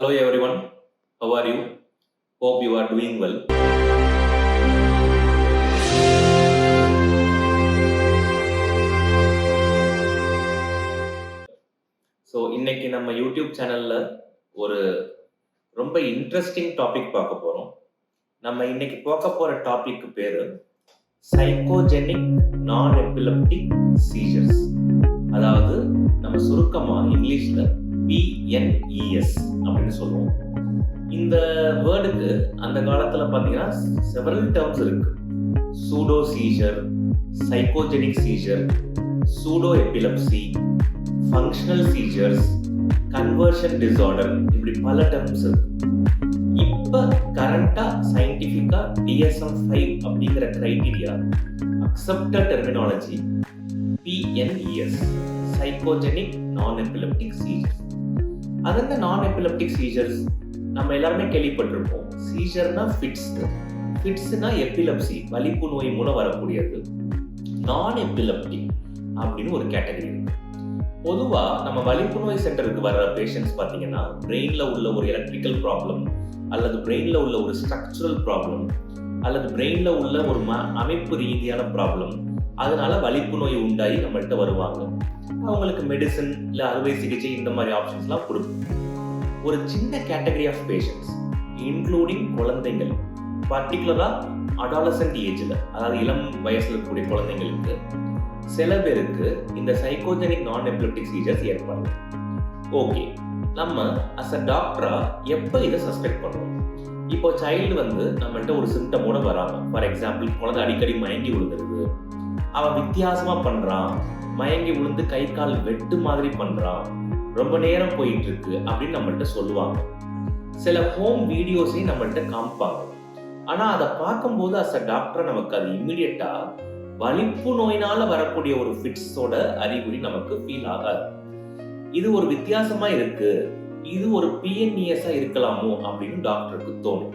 Hello everyone, how are you? Hope you are doing well. So இன்னைக்கு நம்ம YouTube சேனல்ல ஒரு ரொம்ப இன்ட்ரெஸ்டிங் டாபிக் பார்க்க போறோம். நம்ம இன்னைக்கு பார்க்க போற டாபிக் பேரு சைக்கோஜெனிக் நான் எபிலெப்டிக் சீஜர்ஸ். அதாவது நம்ம சுருக்கமா இங்கிலீஷ்ல PNES அப்படின்னு சொல்லுவோம். இந்த வேர்டுக்கு அந்த காலத்துல பாத்தீங்கன்னா செவரல் டேர்ம்ஸ் இருக்கு. Pseudo seizure, psychogenic seizure, pseudo epilepsy, functional seizures, conversion disorder, இப்படி பல டேர்ம்ஸ் இருக்கு. இப்ப கரண்டா சயின்டிபிக்கா DSM-5 அப்படிங்கிற criteria accepted terminology PNES, psychogenic non epileptic seizures. அதென்ன நான் எபிலெப்டிக் சீஜர்ஸ்? நம்ம எல்லாருமே கேள்விப்பட்டிருப்போம். சீஜர்னா ஃபிட்ஸ்னா எபிலெப்சி, வலிப்பு நோய் மூலம் வரக்கூடியது. நான் எபிலெப்டிக் அப்படின்னு ஒரு கேட்டகரி இருக்கு. பொதுவா நம்ம வலிப்பு நோய் சென்டருக்கு வர்ற பேஷண்ட்ஸ் பார்த்தீங்கன்னா பிரெயின்ல உள்ள ஒரு எலக்ட்ரிக்கல் ப்ராப்ளம், அல்லது பிரெயின்ல உள்ள ஒரு ஸ்ட்ரக்சரல் ப்ராப்ளம், அல்லது பிரெயின்ல உள்ள ஒரு அமைப்பு ரீதியான ப்ராப்ளம், அதனால வலிப்பு நோய் உண்டாகி நம்மள்கிட்ட வருவாங்க. அவங்களுக்கு மெடிசன் இல்லை அறுவை சிகிச்சை இந்த மாதிரி ஆப்ஷன்ஸ்லாம் கொடுக்கும். ஒரு சின்ன கேட்டகரி ஆஃப் பேஷண்ட்ஸ் இன்க்ளூடிங் குழந்தைகள், பர்டிகுலரா அடாலசன்ட் ஏஜ்ல, அதாவது இளம் வயசுல இருக்கக்கூடிய குழந்தைங்களுக்கு சில பேருக்கு இந்த சைக்கோஜெனிக் நான் எபிலெப்டிக் சீஜர்ஸ் ஏற்படும். ஓகே, நம்ம அஸ் அ டாக்டரா எப்போ இதை சஸ்பெக்ட் பண்ணுவோம்? இப்போ சைல்டு நம்மள்கிட்ட ஒரு சிம்டமோட வராங்க. ஃபார் எக்ஸாம்பிள், குழந்தை அடிக்கடி மயங்கி விழுந்துருது, அவன் வித்தியாசமா பண்றான், மயங்கி விழுந்து கை கால் வெட்டு மாதிரி பண்றான், ரொம்ப நேரம் போயிட்டு இருக்கு அப்படின்னு நம்மள்கிட்ட சொல்லுவாங்க. சில ஹோம் வீடியோஸையும் நம்மள்கிட்ட காமிப்பாங்க. ஆனா அதை பார்க்கும்போது அஸ் அ டாக்டர் நமக்கு அது இம்மிடியட்டா வலிப்பு நோயினால வரக்கூடிய ஒரு ஃபிட்ஸோட அறிகுறி நமக்கு ஃபீல் ஆகாது. இது ஒரு வித்தியாசமா இருக்கு, இது ஒரு PNES-ஆ இருக்கலாமோ அப்படின்னு டாக்டருக்கு தோணும்.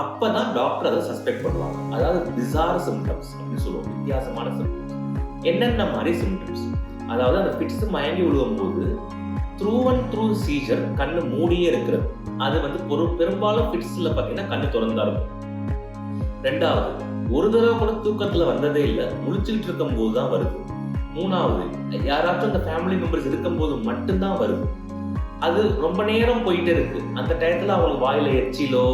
அப்பதான் டாக்டர் அதை சஸ்பெக்ட் பண்ணுவாங்க. அதாவது பிசார் சிம்டம்ஸ் அப்படின்னு சொல்லுவோம், வித்தியாசமான சிம்டம்ஸ். என்னென்ன மாதிரி சிம்டம்ஸ்? அதாவது அந்த ஃபிட்ஸ் மயங்கி விழுவும் போது த்ரூ அண்ட் த்ரூ சீஜர், கண்ணு மூடியே இருக்கிறது. அது பெரும்பாலும் ஃபிட்ஸ்ல பாத்தீங்கன்னா கண்ணு திறந்தா இருக்கும். ரெண்டாவது, ஒரு தடவை கூட தூக்கத்துல வந்ததே இல்லை, முழிச்சுட்டு இருக்கும் போதுதான் வருது. மூணாவது, யாராச்சும் அந்த ஃபேமிலி மெம்பர்ஸ் இருக்கும் போது மட்டும்தான் வருது. அது ரொம்ப நேரம் போயிட்டு இருக்கு. அந்த டயத்துல அவங்களுக்கு வாயில எச்சிலோ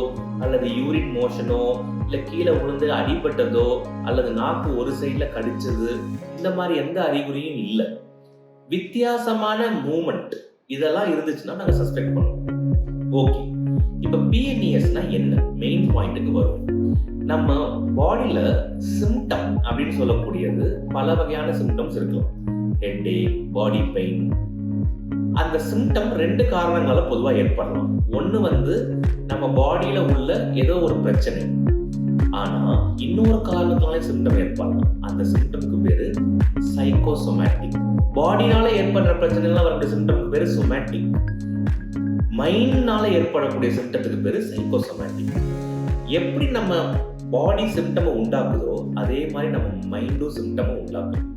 அல்லது யூரின் மோஷனோ இல்ல கீழே விழுந்து அடிபட்டதோ அல்லது நாக்கு ஒரு சைட்ல கடிச்சது, இந்த மாதிரி எந்த அறிகுறியும் இல்லை. வித்தியாசமான மூமெண்ட் இதெல்லாம் இருந்துச்சுன்னா நாங்க சஸ்பெக்ட் பண்ணுவோம். ஓகே, இப்ப PNES-னா என்ன? மெயின் பாயிண்ட்டுக்கு வரும். நம்ம பாடியில சிம்டம் அப்படின்னு சொல்லக்கூடியது பல வகையான சிம்டம்ஸ் இருக்கலாம். Headache, body pain. அந்த சிம்டம் ரெண்டு காரணங்களால பொதுவா ஏற்படலாம். ஒண்ணு நம்ம பாடியில உள்ள ஏதோ ஒரு பிரச்சனை, ஆனா இன்னொரு காரணத்தால சிம்டம் ஏற்படலாம். அந்த சிம்டம்க்கு பேரு சைக்கோசோமேட்டிக். பாடினால ஏற்படுற பிரச்சனைலாம் வரக்கூடிய சிம்டம்க்கு பேரு சோமேட்டிக். மைண்ட்னால ஏற்படக்கூடிய சிம்டத்துக்கு பேரு சைக்கோசோமேட்டிக். எப்படி நம்ம பாடி சிம்டமை உண்டாக்குதோ அதே மாதிரி நம்ம மைண்டும் சிம்டமை உண்டாக்கும்.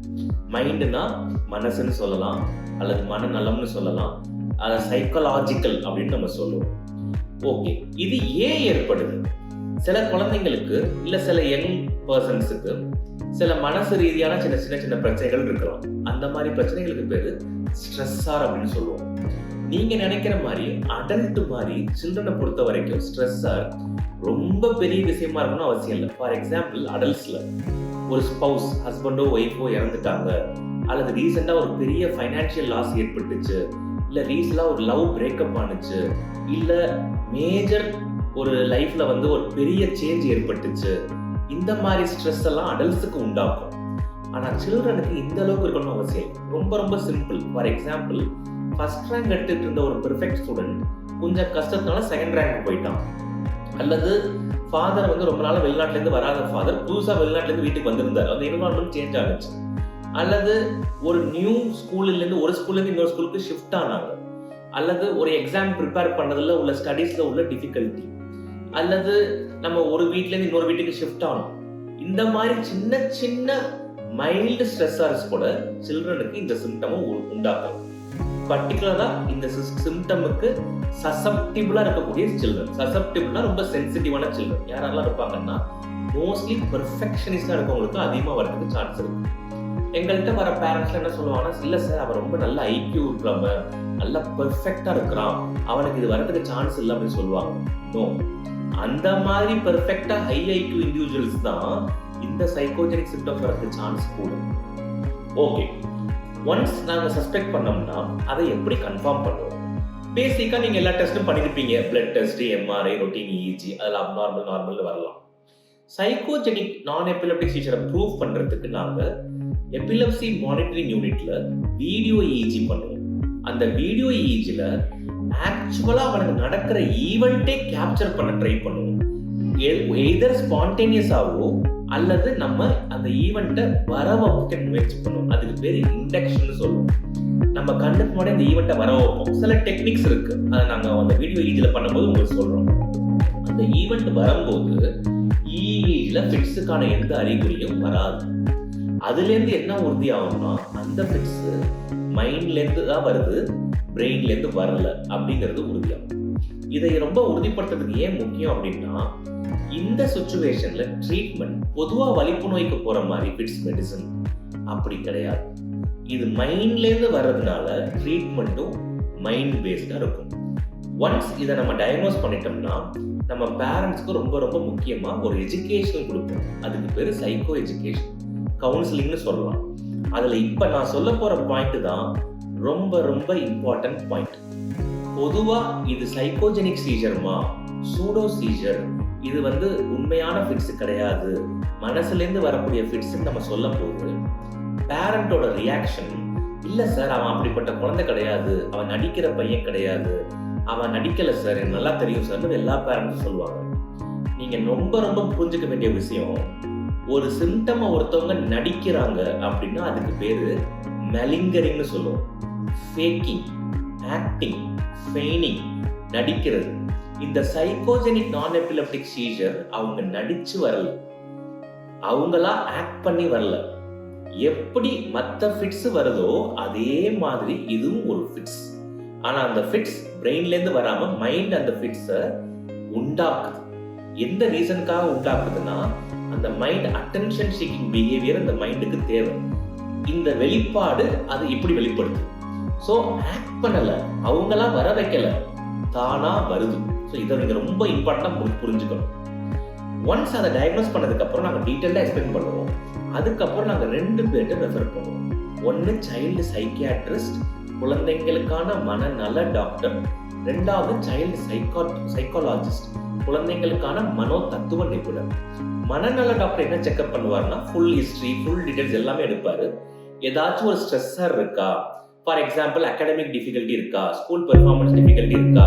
மைண்டுனா மனசுன்னு சொல்லலாம், அல்லது மனநலம்னு சொல்லலாம், அதை சைக்கலாஜிக்கல் அப்படின்னு நம்ம சொல்லுவோம். ஓகே, இது ஏன் ஏற்படுது? சில குழந்தைங்களுக்கு இல்ல சில யங் பர்சன்ஸுக்கு சில மனசு ரீதியான சின்ன பிரச்சனைகள் இருக்கலாம். அந்த மாதிரி பிரச்சனைகளுக்கு பேரு ஸ்ட்ரெஸ்ஸார் அப்படின்னு சொல்லுவோம். நீங்க நினைக்கிற மாதிரி அடல்ட் மாதிரி சில்ட்ரனை பொறுத்த வரைக்கும் ஸ்ட்ரெஸ்ஸார் ரொம்ப பெரிய விஷயமா இருக்கணும் அவசியம் இல்லை. ஃபார் எக்ஸாம்பிள், அடல்ட்ஸ்ல ஒரு ஸ்பவுஸ், ஹஸ்பண்டோ ஒய்ஃபோ இறந்துட்டாங்க, அல்லது ரீசெண்டா ஒரு பெரிய ஃபைனான்சியல் லாஸ் ஏற்பட்டுச்சு, இல்ல ரீசெண்டா ஒரு லவ் பிரேக்கப் ஆனுச்சு, இல்ல மேஜர் ஒரு லைஃப்ல ஒரு பெரிய சேஞ்ச் ஏற்பட்டுச்சு, இந்த மாதிரி ஸ்ட்ரெஸ் எல்லாம் அடல்ட்ஸுக்கு உண்டாக்கும். ஆனா சில்ட்ரனுக்கு இந்த அளவுக்கு இருக்கணும் அவசியம். ரொம்ப simple. For example, first rank எடுத்துட்டு இருந்த ஒரு பெர்ஃபெக்ட் ஸ்டூடெண்ட் கொஞ்சம் கஷ்டத்தினால செகண்ட் ரேங்க் போயிட்டான். அல்லது ஃபாதர் ரொம்ப நாள் வெளிநாட்டுல இருந்து வராத ஃபாதர் புதுசா வெளிநாட்டுல இருந்து வீட்டுக்கு வந்திருந்தார், அந்த என்வரான்மெண்ட் சேஞ்ச் ஆகிடுச்சு. அல்லது ஒரு நியூ ஸ்கூல்ல இருந்து ஒரு ஸ்கூல்ல இருந்து இன்னொரு ஸ்கூலுக்கு ஷிஃப்ட் ஆனாங்க, அல்லது ஒரு எக்ஸாம் ப்ரிப்பேர் பண்ணதுல உள்ள ஸ்டடீஸ்ல உள்ள டிஃபிகல்ட்டி, அல்லது நம்ம ஒரு வீட்ல இருந்து இன்னொரு வீட்டுக்கு ஷிஃப்ட் ஆனோம். இந்த மாதிரி சின்ன மைல்டு ஸ்ட்ரெஸ்ஸார்ஸ் கூட சில்ட்ரனுக்கு இந்த சிம்டமும் உண்டாகும். பர்டிகுலரா இந்த சிம்டமுக்கு சசப்டிபிளா இருக்கக்கூடிய சில்ட்ரன். சசப்டிபிளா ரொம்ப சென்சிட்டிவான சில்ட்ரன் யாரெல்லாம் இருப்பாங்கன்னா, மோஸ்ட்லி பெர்ஃபெக்ஷனிஸ்டா இருக்கவங்களுக்கு அதிகமா வரதுக்கு சான்ஸ் இருக்கு. எங்கள்கிட்ட வர பேரண்ட்ஸ்ல என்ன சொல்லுவாங்கன்னா, இல்ல சார் அவன் ரொம்ப நல்ல ஐக்யூ இருக்கிறவன், நல்லா பெர்ஃபெக்டா இருக்கிறான், அவனுக்கு இது வரதுக்கு சான்ஸ் இல்லை அப்படின்னு சொல்லுவாங்க. நோ, அந்த மாதிரி பெர்ஃபெக்டா ஹை ஐக்யூ இண்டிவிஜுவல்ஸ் தான் இந்த சைக்கோஜெனிக் சிம்டம்ஸ் வரதுக்கு சான்ஸ் கூட. ஓகே, ஒன்ஸ் நாங்க சஸ்பெக்ட் பண்ணோம்னா அதை எப்படி கன்ஃபார்ம் பண்ணுவோம்? பேசிக்கா நீங்க எல்லா டெஸ்டும் பண்ணிருப்பீங்க. Blood test, MRI, routine EEG, அதெல்லாம் அப்நார்மல், நார்மல் வரலாம். சைக்கோஜெனிக் நான் எபிலெப்டிக் சீசரை ப்ரூவ் பண்றதுக்கு நாங்க எபிலெப்சி மானிட்டரிங் யூனிட்ல வீடியோ இஇஜி பண்ணுவோம். அந்த வீடியோ இஇஜில ஆக்சுவலா அவனுக்கு நடக்கிற ஈவென்ட்டே கேப்சர் பண்ண ட்ரை பண்ணுவோம். எய்தர் ஸ்பான்டேனியஸாவோ அல்லது நம்ம அந்த ஈவெண்ட்டை வர வைக்க முயற்சி பண்ணுவோம். அதுக்கு பேர் இண்டக்ஷன் சொல்லுவோம். நம்ம கண்ணுக்கு முன்னாடி அந்த ஈவெண்ட்டை வர வைப்போம். சில டெக்னிக்ஸ் இருக்கு, அதை நாங்கள் அந்த வீடியோ இஇஜில பண்ணும்போது உங்களுக்கு சொல்றோம். அந்த ஈவெண்ட் வரும்போது இஇஜில ஃபிட்ஸுக்கான எந்த அறிகுறியும் வராது. அதுலேருந்து என்ன உறுதி ஆகும்னா, அந்த ஃபிட்ஸ் மைண்ட்லேருந்து தான் வருது, பிரெயின்லேருந்து வரல அப்படிங்கிறது உறுதியாகும். இதை ரொம்ப உறுதிப்படுத்துறதுக்கு ஏன் முக்கியம் அப்படின்னா, இந்த சுச்சுவேஷன்ல ட்ரீட்மெண்ட் பொதுவா வலிப்பு நோய்க்கு போற மாதிரி ஃபிட்ஸ் மெடிசன் அப்படி கிடையாது. இது மைண்ட்லேருந்து வர்றதுனால ட்ரீட்மெண்ட்டும் மைண்ட் பேஸ்டா இருக்கும். ஒன்ஸ் இதை நம்ம டயக்னோஸ் பண்ணிட்டோம்னா, நம்ம பேரண்ட்ஸ்க்கு ரொம்ப ரொம்ப முக்கியமா ஒரு எஜுகேஷன் கொடுப்போம். அதுக்கு பேரு சைக்கோ எஜுகேஷன், கவுன்சிலிங்னு சொல்லலாம். அதுல இப்ப நான் சொல்ல போற பாயிண்ட் தான் ரொம்ப ரொம்ப இம்பார்ட்டன்ட் பாயிண்ட். பொதுவா இது சைக்கோஜெனிக் சீஜர்மா, சூடோ சீஜர், இது உண்மையான ஃபிட்ஸ் கிடையாது, மனசுல இருந்து வரக்கூடிய ஃபிட்ஸ் நம்ம சொல்லும் போது பேரண்டோட ரியாக்ஷன், இல்ல சார் அவன் அப்படிப்பட்ட குழந்தை கிடையாது, அவன் நடிக்கிற பையன் கிடையாது, அவன் நடிக்கல சார், எனக்கு நல்லா தெரியும் சார், எல்லா பேரண்ட்ஸும் சொல்லுவாங்க. நீங்க ரொம்ப ரொம்ப புரிஞ்சுக்க வேண்டிய விஷயம், ஒரு சிம்டம் ஒருத்தவங்க நடிக்கிறாங்க அப்படின்னா அதுக்கு பேரு மெலிங்கரிங்னு சொல்லுவோம். ஃபேக்கிங், ஆக்டிங், ஃபெய்னிங், நடிக்கிறது. இந்த சைக்கோஜெனிக் நான் எபிலெப்டிக் சீஜர் அவங்க நடிச்சு வரல, அவங்களா ஆக்ட் பண்ணி வரல. எப்படி மற்ற ஃபிட்ஸ் வருதோ அதே மாதிரி இதுவும் ஒரு ஃபிட்ஸ். ஆனா அந்த ஃபிட்ஸ் பிரெயின்ல இருந்து வராம மைண்ட் அந்த ஃபிட்ஸை உண்டாக்குது. எந்த ரீசனுக்காக உண்டாக்குதுன்னா, அந்த மைண்ட் அட்டென்ஷன் சீக்கிங் பிஹேவியர் அந்த மைண்டுக்கு தேவை. இந்த வெளிப்பாடு அது இப்படி வெளிப்படுது. ஸோ ஆக்ட் பண்ணல, அவங்களா வர வைக்கல, தானா வருது. ஸோ இதை நீங்க ரொம்ப இம்பார்ட்டன்டா புரிஞ்சுக்கணும். ஒன்ஸ் அதை டயக்னோஸ் பண்ணதுக்கு அப்புறம் நாங்கள் டீட்டெயிலாக எக்ஸ்பிளைன் பண்ணுவோம். அதுக்கப்புறம் நாங்கள் 2 பேர்ட்ட ரெஃபர் பண்ணுவோம். ஒன்று சைல்டு சைக்கியாட்ரிஸ்ட், குழந்தைங்களுக்கான மனநல டாக்டர். 2வது சைல்டு சைக்காலஜிஸ்ட், குழந்தைங்களுக்கான மனோ தத்துவ நிபுணர். மனநல டாக்டர் என்ன செக்அப் பண்ணுவார்னா, ஃபுல் ஹிஸ்டரி, ஃபுல் டீடைல்ஸ் எல்லாமே எடுப்பாரு. ஏதாச்சும் ஒரு ஸ்ட்ரெஸ்ஸர் இருக்கா, ஃபார் எக்ஸாம்பிள் அகாடமிக் டிஃபிகல்ட்டி இருக்கா, ஸ்கூல் பெர்ஃபார்மன்ஸ் டிஃபிகல்ட்டி இருக்கா,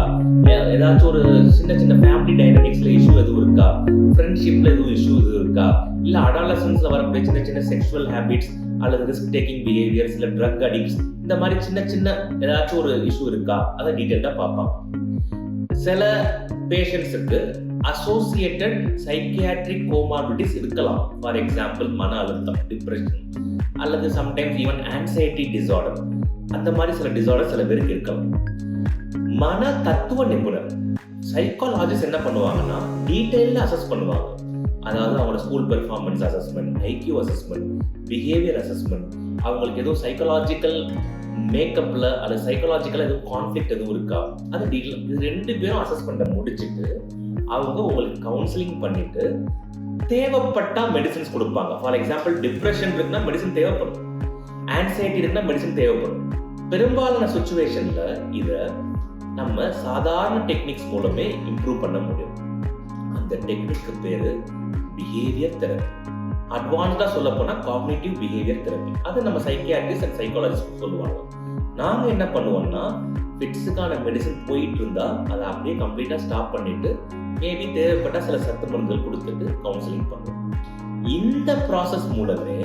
ஏதாச்சும் ஒரு சின்ன சின்ன ஃபேமிலி டைனமிக்ஸ்ல இஷ்யூ எதுவும் இருக்கா, ஃப்ரெண்ட்ஷிப்ல எதுவும் இஷ்யூ எதுவும் இருக்கா, இல்ல அடாலசன்ஸ்ல வரக்கூடிய சின்ன சின்ன செக்ஷுவல் ஹேபிட்ஸ் அல்லது ரிஸ்க் டேக்கிங் பிஹேவியர்ஸ், இல்ல ட்ரக் அடிக்ட்ஸ், இந்த மாதிரி சின்ன சின்ன ஏதாச்சும் ஒரு இஷ்யூ இருக்கா, அதை டீடைல்டா பார்ப்பாங்க. சில பேஷண்ட்ஸுக்கு அசோசியேட்டட் சைக்கியாட்ரிக் கோமார்பிடிஸ் இருக்கலாம். ஃபார் எக்ஸாம்பிள் மன அழுத்தம், டிப்ரெஷன், அல்லது சம்டைம்ஸ் ஈவன் ஆன்சைட்டி டிசார்டர். அந்த மாதிரி சில டிசார்டர் சில பேருக்கு இருக்கலாம். மன தத்துவ நிபுணர் சைக்காலஜிஸ்ட் என்ன பண்ணுவாங்கன்னா, டீடைல்ல அசஸ் பண்ணுவாங்க. அதாவது அவங்களோட school performance assessment, IQ assessment, behaviour assessment, அவங்களுக்கு எதுவும் சைக்காலஜிக்கல் மேக்கப்ல அல்லது சைக்காலஜிக்கல் எதுவும் கான்ஃபிளிக்ட் எதுவும் இருக்கா, அது டீட்டெயில். இது 2 பேரும் அசஸ் பண்ண முடிச்சுட்டு அவங்க உங்களுக்கு கவுன்சிலிங் பண்ணிட்டு தேவைப்பட்டா மெடிசின்ஸ் கொடுப்பாங்க. ஃபார் எக்ஸாம்பிள் டிப்ரெஷன் இருக்குன்னா மெடிசன் தேவைப்படும், ஆன்சைட்டி இருக்குன்னா மெடிசன் தேவைப்படும். பெரும்பாலான சுச்சுவேஷன்ல இதை நம்ம சாதாரண டெக்னிக்ஸ் மூலமே இம்ப்ரூவ் பண்ண முடியும். அந்த டெக்னிக்கு பேரு பிஹேவியர் தெரப்பி. அட்வான்ஸ்டா சொல்ல போனா காக்னிட்டிவ் பிஹேவியர் தெரப்பி. அதை நம்ம சைக்கியாட்ரிஸ்ட் அண்ட் சைக்காலஜிஸ்ட் சொல்லுவாங்க. நாங்க என்ன பண்ணுவோம்னா, ஃபிட்ஸுக்கான மெடிசன் போயிட்டு இருந்தா அதை அப்படியே கம்ப்ளீட்டா ஸ்டாப் பண்ணிட்டு மேபி தேவைப்பட்ட சில சத்து மருந்துகள் கொடுத்துட்டு கவுன்சிலிங் பண்ணுவோம். இந்த ப்ராசஸ் மூலமே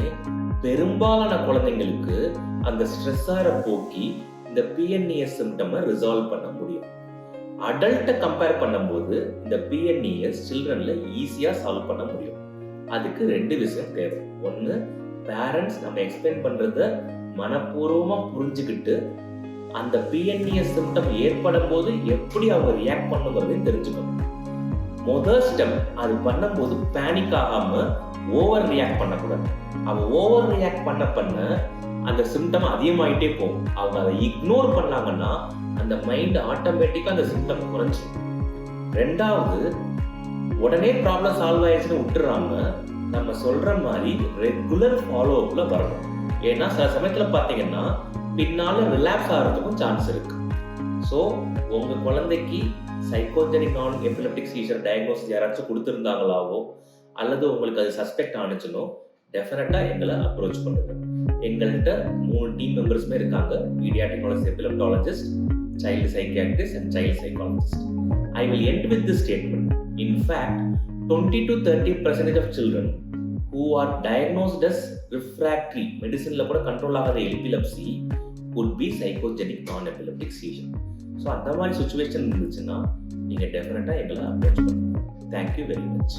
பெரும்பாலான குழந்தைங்களுக்கு அந்த ஸ்ட்ரெஸ்ஸாரை போக்கி இந்த பிஎன்இஎஸ் சிம்டமை ரிசால்வ் பண்ண முடியும். அடல்ட்டை கம்பேர் பண்ணும்போது இந்த பிஎன்இஎஸ் சில்ட்ரன்ல ஈஸியா சால்வ் பண்ண முடியும். அதுக்கு 2 விஷயம் தேவை. ஒன்று, பேரண்ட்ஸ் நம்ம எக்ஸ்பிளைன் பண்றத மனப்பூர்வமா புரிஞ்சுக்கிட்டு அந்த பிஎன்டிஎஸ் சிம்டம் ஏற்படும் போது எப்படி அவங்க ரியாக்ட் பண்ணுங்கிறதையும் தெரிஞ்சுக்கணும். முதல் ஸ்டெப் அது பண்ணும்போது பேனிக் ஆகாம ஓவர் ரியாக்ட் பண்ணக்கூடாது. அவங்க ஓவர் ரியாக்ட் பண்ண அந்த சிம்டம் அதிகமாயிட்டே போகும். அவங்க அதை இக்னோர் பண்ணாங்கன்னா அந்த மைண்ட் ஆட்டோமேட்டிக்கா அந்த சிம்டம் குறைஞ்சிடும். ரெண்டாவது, உடனே ப்ராப்ளம் சால்வ் ஆயிடுச்சுன்னு விட்டுறாம நம்ம சொல்ற மாதிரி ரெகுலர் ஃபாலோ அப்ல வரணும். ஏன்னா சில சமயத்துல பாத்தீங்கன்னா பின்னால ரிலாப்ஸ் ஆகிறதுக்கும் சான்ஸ் இருக்கு. ஸோ உங்க குழந்தைக்கு psychogenic non epileptic Caesar diagnosis யாராச்சும் கொடுத்துருந்தாங்களாவோ அல்லது உங்களுக்கு அது சஸ்பெக்ட் ஆனிச்சுனோ டெஃபினட்டா எங்களை அப்ரோச் பண்ணுங்க. எங்கள்கிட்ட 3 டீம் மெம்பர்ஸுமே இருக்காங்க. Paediatric epileptologist, child psychiatrist and child psychologist. I will end with this statement. In fact, 20 to 30% of children who are diagnosed as refractory, medicine கூட கண்ட்ரோல் ஆகாத epilepsy would be psychogenic non-epileptic seizure. So அந்த மாதிரி situation இருந்துச்சுன்னா நீங்கள் டெஃபினட்டாக எங்களை approach பண்ணுங்க. Thank you very much.